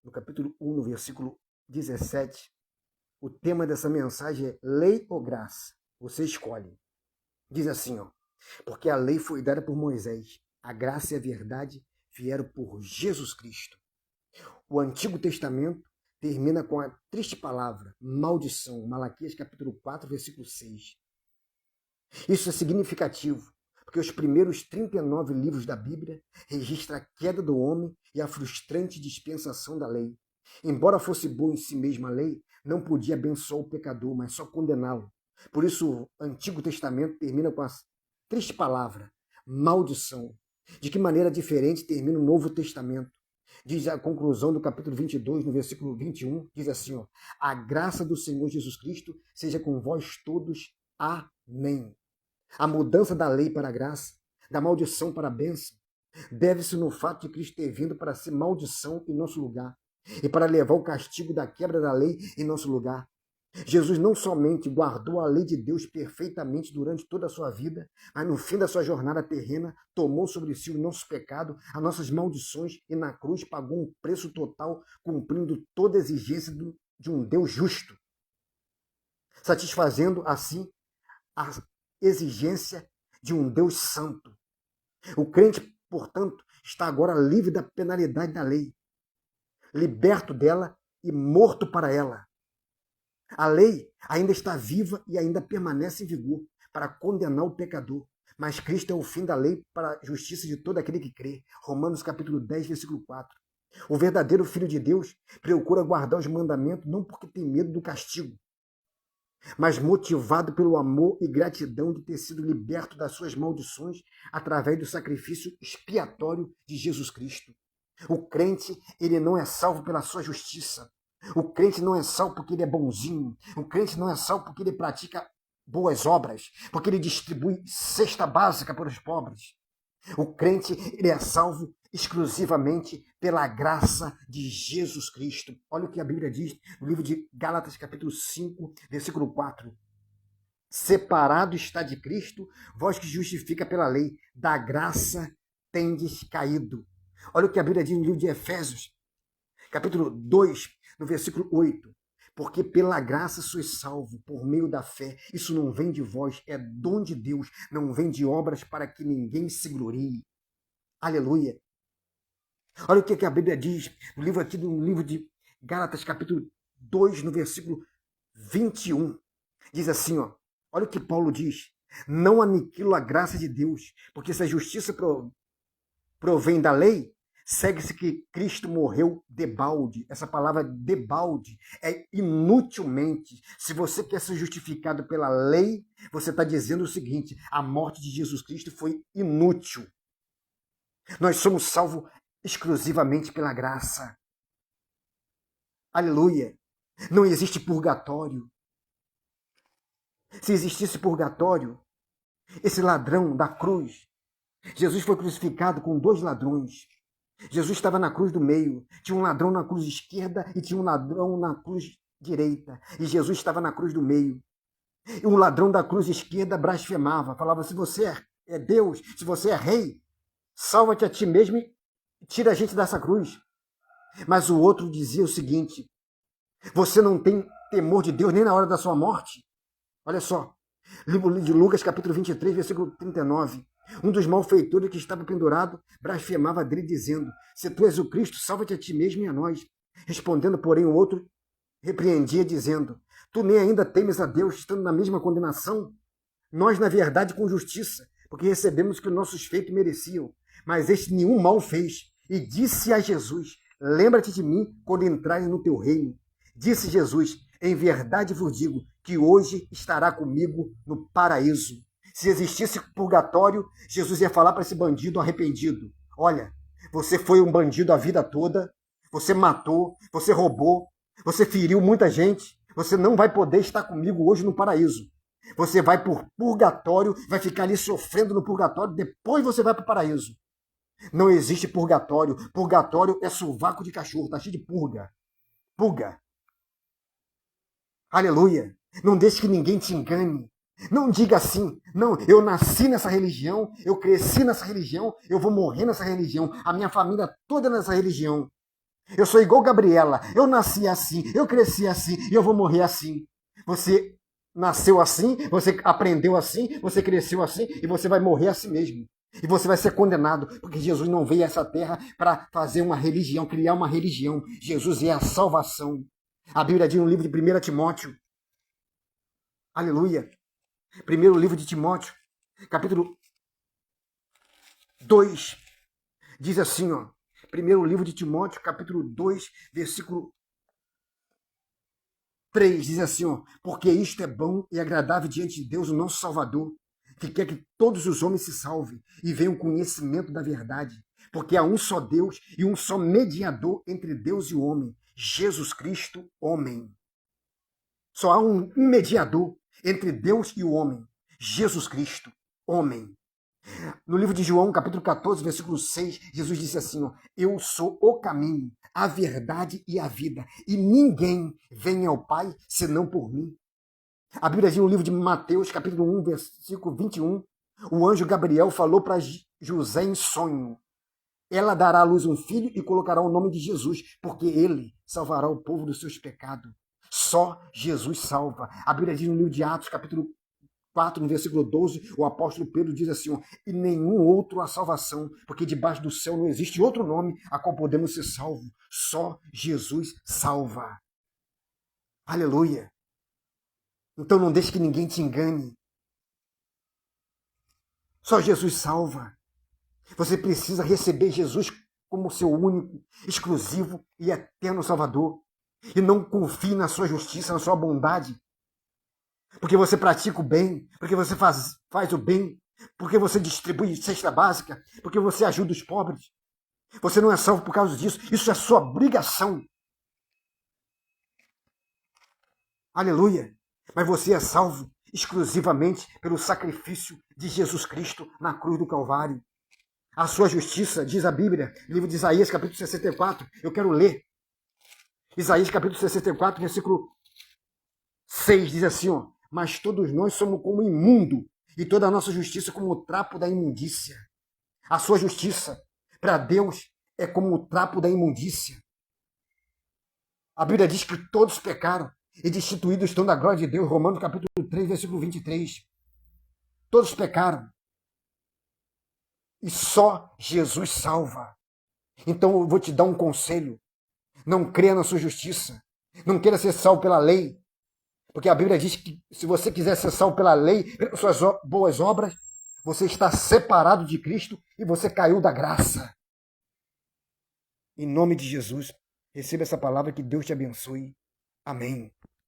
no capítulo 1, no versículo 17, o tema dessa mensagem é lei ou graça? Você escolhe. Diz assim, ó, porque a lei foi dada por Moisés, a graça e a verdade vieram por Jesus Cristo. O Antigo Testamento termina com a triste palavra, maldição, Malaquias capítulo 4, versículo 6. Isso é significativo, porque os primeiros 39 livros da Bíblia registram a queda do homem e a frustrante dispensação da lei. Embora fosse boa em si mesma a lei, não podia abençoar o pecador, mas só condená-lo. Por isso, o Antigo Testamento termina com a triste palavra, maldição. De que maneira diferente termina o Novo Testamento? Diz a conclusão do capítulo 22, no versículo 21, diz assim, ó, a graça do Senhor Jesus Cristo seja com vós todos. Amém. A mudança da lei para a graça, da maldição para a bênção, deve-se no fato de Cristo ter vindo para ser maldição em nosso lugar e para levar o castigo da quebra da lei em nosso lugar. Jesus não somente guardou a lei de Deus perfeitamente durante toda a sua vida, mas no fim da sua jornada terrena, tomou sobre si o nosso pecado, as nossas maldições e na cruz pagou um preço total, cumprindo toda a exigência de um Deus justo, satisfazendo assim a exigência de um Deus santo. O crente, portanto, está agora livre da penalidade da lei, liberto dela e morto para ela. A lei ainda está viva e ainda permanece em vigor para condenar o pecador, mas Cristo é o fim da lei para a justiça de todo aquele que crê. Romanos capítulo 10, versículo 4. O verdadeiro Filho de Deus procura guardar os mandamentos não porque tem medo do castigo, mas motivado pelo amor e gratidão de ter sido liberto das suas maldições através do sacrifício expiatório de Jesus Cristo. O crente, ele não é salvo pela sua justiça. O crente não é salvo porque ele é bonzinho. O crente não é salvo porque ele pratica boas obras, porque ele distribui cesta básica para os pobres. O crente, ele é salvo exclusivamente pela graça de Jesus Cristo. Olha o que a Bíblia diz no livro de Gálatas, capítulo 5, versículo 4. Separado está de Cristo, vós que justifica pela lei, da graça tendes caído. Olha o que a Bíblia diz no livro de Efésios, capítulo 2, no versículo 8. Porque pela graça sois salvo, por meio da fé. Isso não vem de vós, é dom de Deus. Não vem de obras para que ninguém se glorie. Aleluia. Olha o que a Bíblia diz no livro de Gálatas, capítulo 2, no versículo 21. Diz assim, ó. Olha o que Paulo diz. Não aniquilo a graça de Deus, porque se a justiça provém da lei, segue-se que Cristo morreu debalde. Essa palavra debalde é inutilmente. Se você quer ser justificado pela lei, você está dizendo o seguinte, a morte de Jesus Cristo foi inútil. Nós somos salvos exclusivamente pela graça. Aleluia. Não existe purgatório. Se existisse purgatório, esse ladrão da cruz, Jesus foi crucificado com 2 ladrões. Jesus estava na cruz do meio. Tinha um ladrão na cruz esquerda e tinha um ladrão na cruz direita. E Jesus estava na cruz do meio. E o ladrão da cruz esquerda blasfemava. Falava, se você é Deus, se você é rei, salva-te a ti mesmo e tira a gente dessa cruz. Mas o outro dizia o seguinte, você não tem temor de Deus nem na hora da sua morte? Olha só, livro de Lucas, capítulo 23, versículo 39. Um dos malfeitores que estava pendurado blasfemava dele, dizendo, se tu és o Cristo, salva-te a ti mesmo e a nós. Respondendo, porém, o outro repreendia, dizendo, tu nem ainda temes a Deus, estando na mesma condenação? Nós, na verdade, com justiça, porque recebemos o que nossos feitos mereciam. Mas este nenhum mal fez. E disse a Jesus, lembra-te de mim quando entrares no teu reino. Disse Jesus, em verdade vos digo, que hoje estará comigo no paraíso. Se existisse purgatório, Jesus ia falar para esse bandido arrependido, olha, você foi um bandido a vida toda, você matou, você roubou, você feriu muita gente, você não vai poder estar comigo hoje no paraíso. Você vai por purgatório, vai ficar ali sofrendo no purgatório, depois você vai para o paraíso. Não existe purgatório. Purgatório é sovaco de cachorro, tá cheio de purga. Purga. Aleluia. Não deixe que ninguém te engane. Não diga assim, não, eu nasci nessa religião, eu cresci nessa religião, eu vou morrer nessa religião, a minha família toda nessa religião. Eu sou igual Gabriela. Eu nasci assim, eu cresci assim e eu vou morrer assim. Você nasceu assim, você aprendeu assim, você cresceu assim e você vai morrer assim mesmo. E você vai ser condenado, porque Jesus não veio a essa terra para fazer uma religião, criar uma religião. Jesus é a salvação. A Bíblia diz no livro de 1 Timóteo, aleluia, primeiro livro de Timóteo, capítulo 2, diz assim, ó, primeiro livro de Timóteo, capítulo 2, versículo 3, diz assim, ó, porque isto é bom e agradável diante de Deus, o nosso Salvador, que quer que todos os homens se salvem e venham ao conhecimento da verdade. Porque há um só Deus e um só mediador entre Deus e o homem, Jesus Cristo, homem. Só há um mediador entre Deus e o homem, Jesus Cristo, homem. No livro de João, capítulo 14, versículo 6, Jesus disse assim, ó, eu sou o caminho, a verdade e a vida, e ninguém vem ao Pai senão por mim. A Bíblia diz no livro de Mateus, capítulo 1, versículo 21, o anjo Gabriel falou para José em sonho, ela dará à luz um filho e colocará o nome de Jesus, porque ele salvará o povo dos seus pecados. Só Jesus salva. A Bíblia diz no livro de Atos, capítulo 4, no versículo 12, o apóstolo Pedro diz assim, ó, e nenhum outro a salvação, porque debaixo do céu não existe outro nome a qual podemos ser salvos. Só Jesus salva. Aleluia. Então não deixe que ninguém te engane. Só Jesus salva. Você precisa receber Jesus como seu único, exclusivo e eterno Salvador. E não confie na sua justiça, na sua bondade. Porque você pratica o bem, porque você faz o bem, porque você distribui cesta básica, porque você ajuda os pobres. Você não é salvo por causa disso. Isso é sua obrigação. Aleluia. Mas você é salvo exclusivamente pelo sacrifício de Jesus Cristo na cruz do Calvário. A sua justiça, diz a Bíblia, livro de Isaías, capítulo 64. Eu quero ler. Isaías, capítulo 64, versículo 6, diz assim, ó, mas todos nós somos como imundo, e toda a nossa justiça como o trapo da imundícia. A sua justiça, para Deus, é como o trapo da imundícia. A Bíblia diz que todos pecaram e destituídos estão da glória de Deus. Romanos, capítulo 3, versículo 23. Todos pecaram. E só Jesus salva. Então eu vou te dar um conselho. Não creia na sua justiça. Não queira ser salvo pela lei. Porque a Bíblia diz que se você quiser ser salvo pela lei, pelas suas boas obras, você está separado de Cristo e você caiu da graça. Em nome de Jesus, receba essa palavra, que Deus te abençoe. Amém.